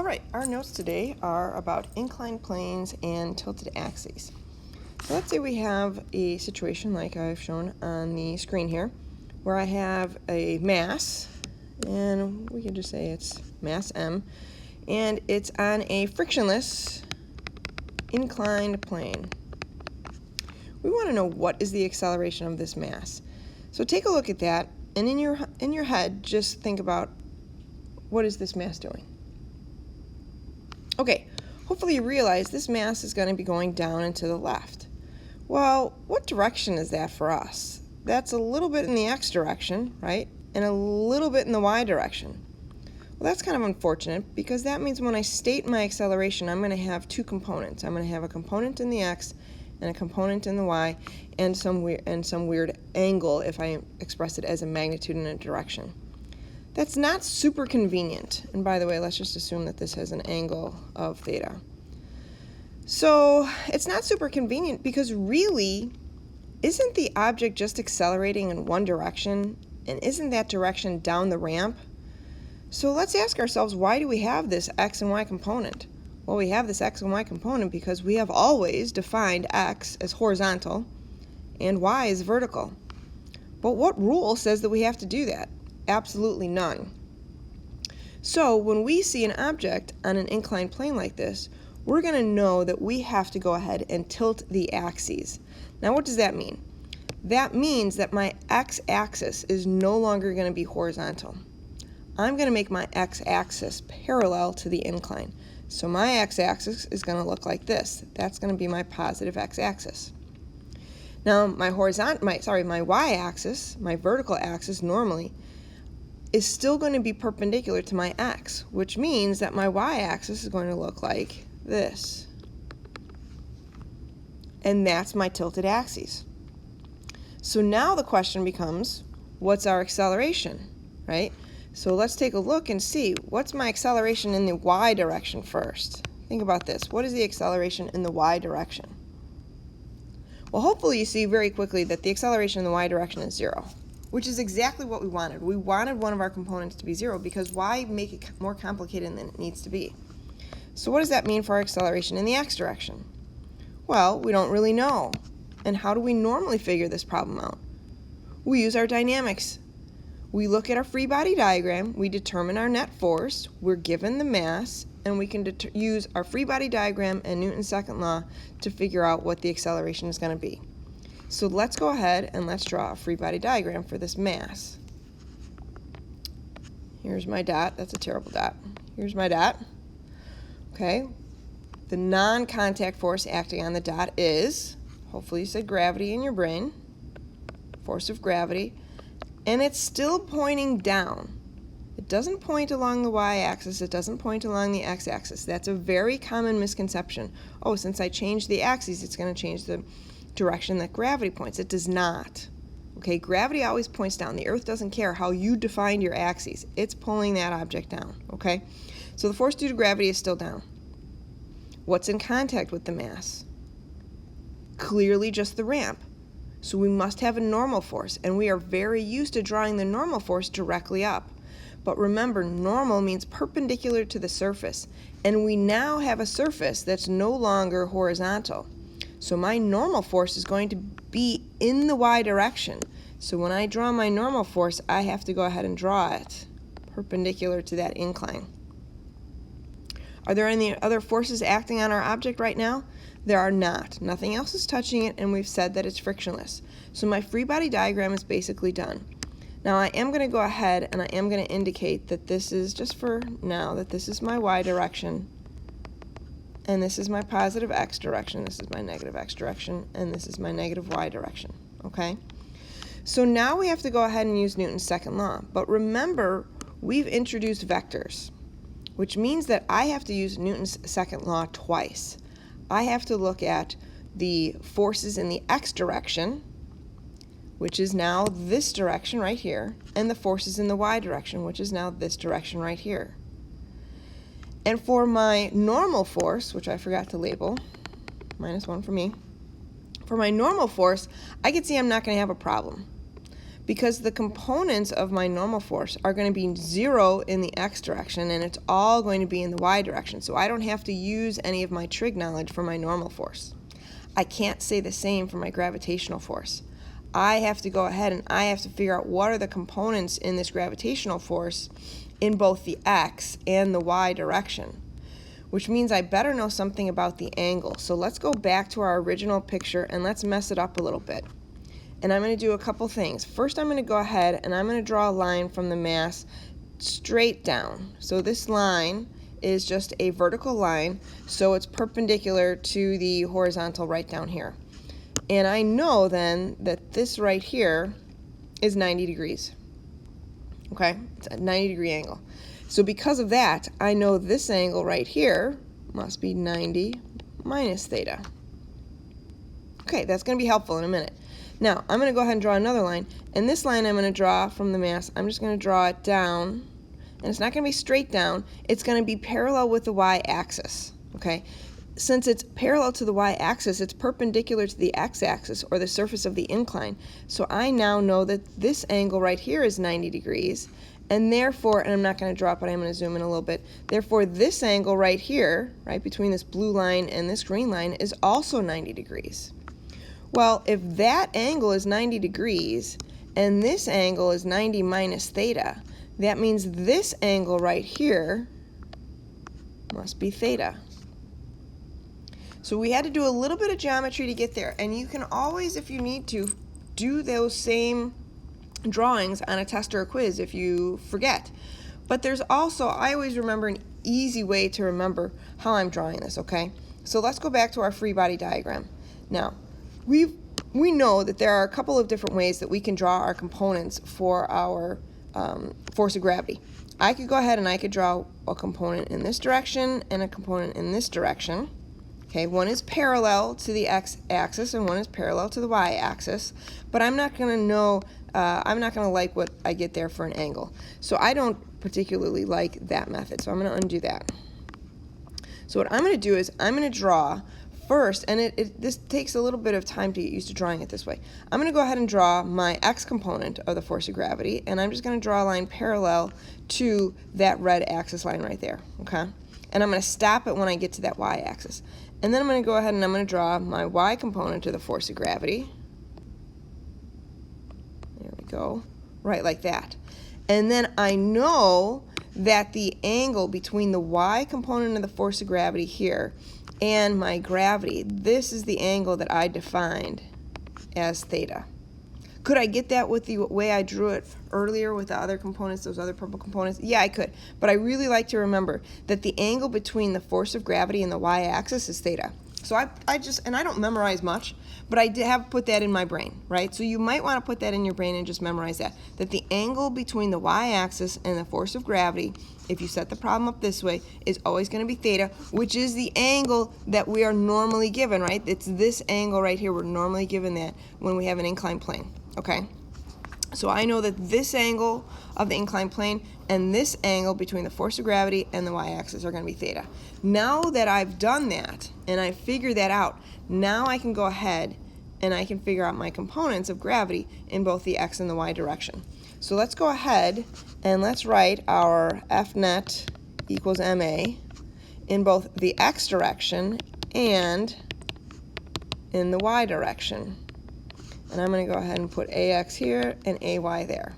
Alright, our notes today are about inclined planes and tilted axes. So let's say we have a situation like I've shown on the screen here, where I have a mass, and we can just say it's mass M, and it's on a frictionless inclined plane. We want to know what is the acceleration of this mass. So take a look at that, and in your head, just think about what is this mass doing. Okay, hopefully you realize this mass is going to be going down and to the left. Well, what direction is that for us? That's a little bit in the x direction, right? And a little bit in the y direction. Well, that's kind of unfortunate because that means when I state my acceleration, I'm going to have two components. I'm going to have a component in the x and a component in the y and some weird angle if I express it as a magnitude in a direction. That's not super convenient. And by the way, let's just assume that this has an angle of theta. So it's not super convenient because really, isn't the object just accelerating in one direction? And isn't that direction down the ramp? So let's ask ourselves, why do we have this x and y component? Well, we have this x and y component because we have always defined x as horizontal and y as vertical. But what rule says that we have to do that? Absolutely none. So when we see an object on an inclined plane like this, we're going to know that we have to go ahead and tilt the axes. Now what does that mean? That means that my x-axis is no longer going to be horizontal. I'm going to make my x-axis parallel to the incline. So my x-axis is going to look like this. That's going to be my positive x-axis. Now my y-axis, my vertical axis normally, is still going to be perpendicular to my x, which means that my y-axis is going to look like this. And that's my tilted axes. So now the question becomes, what's our acceleration, right? So let's take a look and see, what's my acceleration in the y direction first? Think about this. What is the acceleration in the y direction? Well, hopefully you see very quickly that the acceleration in the y direction is 0. Which is exactly what we wanted. We wanted one of our components to be 0 because why make it more complicated than it needs to be? So what does that mean for our acceleration in the x direction? Well, we don't really know. And how do we normally figure this problem out? We use our dynamics. We look at our free body diagram, we determine our net force, we're given the mass, and we can use our free body diagram and Newton's second law to figure out what the acceleration is going to be. So let's go ahead and let's draw a free body diagram for this mass. Here's my dot. That's a terrible dot. Here's my dot. Okay. The non-contact force acting on the dot is, hopefully you said gravity in your brain, force of gravity, and it's still pointing down. It doesn't point along the y-axis. It doesn't point along the x-axis. That's a very common misconception. Oh, since I changed the axes, it's going to change the direction that gravity points. It does not. Okay, gravity always points down. The earth doesn't care how you defined your axes. It's pulling that object down. Okay, so the force due to gravity is still down. What's in contact with the mass? Clearly just the ramp. So we must have a normal force, and we are very used to drawing the normal force directly up. But remember, normal means perpendicular to the surface, and we now have a surface that's no longer horizontal. So my normal force is going to be in the y direction. So when I draw my normal force, I have to go ahead and draw it perpendicular to that incline. Are there any other forces acting on our object right now? There are not. Nothing else is touching it, and we've said that it's frictionless. So my free body diagram is basically done. Now I am going to go ahead and I am going to indicate that this is, just for now, that this is my y direction. And this is my positive x direction, this is my negative x direction, and this is my negative y direction, okay? So now we have to go ahead and use Newton's second law. But remember, we've introduced vectors, which means that I have to use Newton's second law twice. I have to look at the forces in the x direction, which is now this direction right here, and the forces in the y direction, which is now this direction right here. And for my normal force, which I forgot to label, -1 for me, for my normal force, I can see I'm not going to have a problem. because the components of my normal force are going to be 0 in the x direction, and it's all going to be in the y direction. So I don't have to use any of my trig knowledge for my normal force. I can't say the same for my gravitational force. I have to go ahead and I have to figure out what are the components in this gravitational force in both the x and the y direction, which means I better know something about the angle. So let's go back to our original picture and let's mess it up a little bit. And I'm going to do a couple things. First, I'm going to go ahead and I'm going to draw a line from the mass straight down. So this line is just a vertical line, so it's perpendicular to the horizontal right down here. And I know then that this right here is 90 degrees. Okay, it's a 90-degree angle. So because of that, I know this angle right here must be 90 minus theta. Okay, that's going to be helpful in a minute. Now, I'm going to go ahead and draw another line, and this line I'm going to draw from the mass. I'm just going to draw it down, and it's not going to be straight down. It's going to be parallel with the y-axis, okay? Since it's parallel to the y-axis, it's perpendicular to the x-axis, or the surface of the incline. So I now know that this angle right here is 90 degrees, and therefore, and I'm not going to draw it, but I'm going to zoom in a little bit, therefore this angle right here, right between this blue line and this green line, is also 90 degrees. Well, if that angle is 90 degrees and this angle is 90 minus theta, that means this angle right here must be theta. So we had to do a little bit of geometry to get there, and you can always, if you need to, do those same drawings on a test or a quiz if you forget. But there's also, I always remember an easy way to remember how I'm drawing this, okay? So let's go back to our free body diagram. Now, we know that there are a couple of different ways that we can draw our components for our force of gravity. I could go ahead and I could draw a component in this direction and a component in this direction. Okay, one is parallel to the x-axis and one is parallel to the y-axis, but I'm not going to know, I'm not going to like what I get there for an angle. So I don't particularly like that method, so I'm going to undo that. So what I'm going to do is I'm going to draw first, and this takes a little bit of time to get used to drawing it this way. I'm going to go ahead and draw my x component of the force of gravity, and I'm just going to draw a line parallel to that red axis line right there, okay? And I'm going to stop it when I get to that y-axis. And then I'm going to go ahead and I'm going to draw my y component of the force of gravity. There we go, right like that. And then I know that the angle between the y component of the force of gravity here and my gravity, this is the angle that I defined as theta. Could I get that with the way I drew it earlier with the other components, those other purple components? Yeah, I could. But I really like to remember that the angle between the force of gravity and the y-axis is theta. So I just, and I don't memorize much, but I have put that in my brain, right? So you might want to put that in your brain and just memorize that the angle between the y-axis and the force of gravity, if you set the problem up this way, is always going to be theta, which is the angle that we are normally given, right? It's this angle right here. We're normally given that when we have an inclined plane, okay? So I know that this angle of the inclined plane and this angle between the force of gravity and the y-axis are going to be theta. Now that I've done that and I figured that out, now I can go ahead and I can figure out my components of gravity in both the x and the y direction. So let's go ahead and let's write our F net equals ma in both the x direction and in the y direction. And I'm going to go ahead and put ax here and ay there.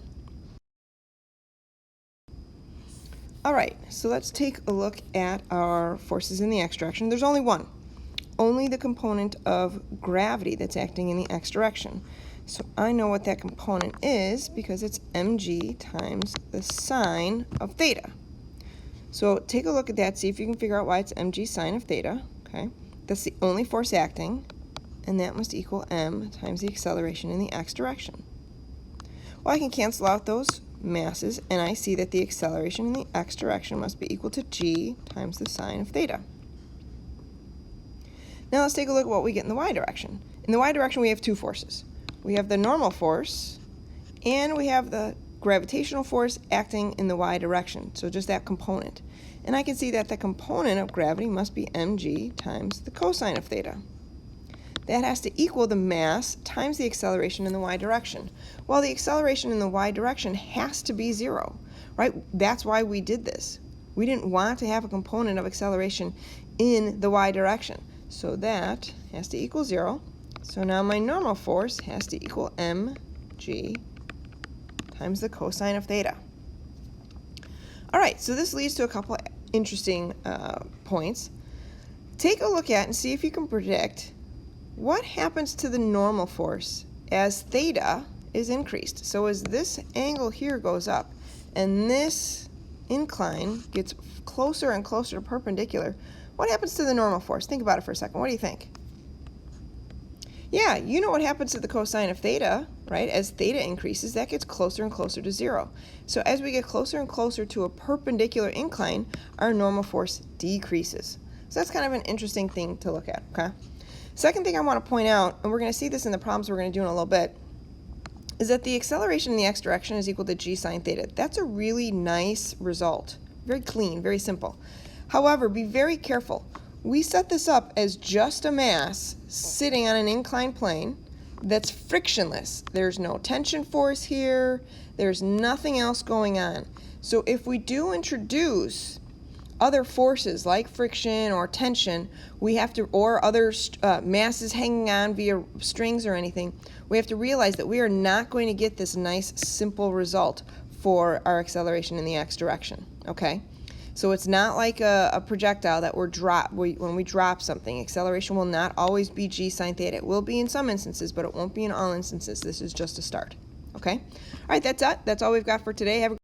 All right, so let's take a look at our forces in the x direction. There's only one, only the component of gravity that's acting in the x direction. So I know what that component is because it's mg times the sine of theta. So take a look at that, see if you can figure out why it's mg sine of theta. Okay, that's the only force acting, and that must equal m times the acceleration in the x direction. Well, I can cancel out those masses, and I see that the acceleration in the x direction must be equal to g times the sine of theta. Now let's take a look at what we get in the y direction. In the y direction, we have two forces. We have the normal force, and we have the gravitational force acting in the y direction, so just that component. And I can see that the component of gravity must be mg times the cosine of theta. that has to equal the mass times the acceleration in the y direction. Well, the acceleration in the y direction has to be 0, right? That's why we did this. We didn't want to have a component of acceleration in the y direction. So that has to equal 0. So now my normal force has to equal mg times the cosine of theta. All right, so this leads to a couple interesting points. Take a look at and see if you can predict what happens to the normal force as theta is increased. So as this angle here goes up and this incline gets closer and closer to perpendicular, what happens to the normal force? Think about it for a second. What do you think? Yeah, you know what happens to the cosine of theta, right? As theta increases, that gets closer and closer to 0. So as we get closer and closer to a perpendicular incline, our normal force decreases. So that's kind of an interesting thing to look at, okay? Second thing I want to point out, and we're going to see this in the problems we're going to do in a little bit, is that the acceleration in the x direction is equal to g sine theta. That's a really nice result. Very clean, very simple. However, be very careful. We set this up as just a mass sitting on an inclined plane that's frictionless. There's no tension force here. There's nothing else going on. So if we do introduce other forces like friction or tension, we have to, or other masses hanging on via strings or anything, we have to realize that we are not going to get this nice simple result for our acceleration in the x direction, okay? So it's not like a projectile that when we drop something. Acceleration will not always be g sine theta. It will be in some instances, but it won't be in all instances. This is just a start. Okay? All right, that's it. That's all we've got for today. Have a great